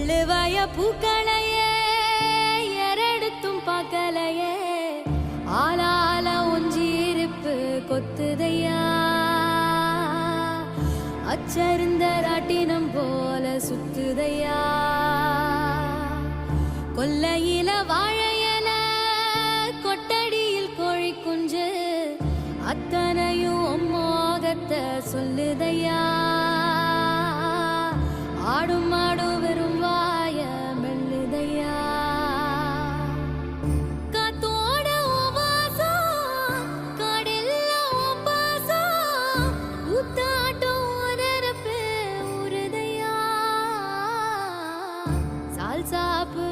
கொள்ளுவாய பூக்களையே எரடுத்தும் பார்க்கலையே ஆளால ஒஞ்சிருப்பு கொத்துதையா அச்சருந்த ராட்டினம் போல சுத்துதையா கொல்லையில வாழையல கொட்டடியில் கோழி குஞ்சு அத்தனையும் மோகத்தை சொல்லுதையா ஆடும் மாடும் வெறும் வாய மெல்லுதையா காத்தோட வாசம் காடெல்லாம் பாசம் ஊத்தாட்டம் உணரப்பு உருதையா சால் சாப்பு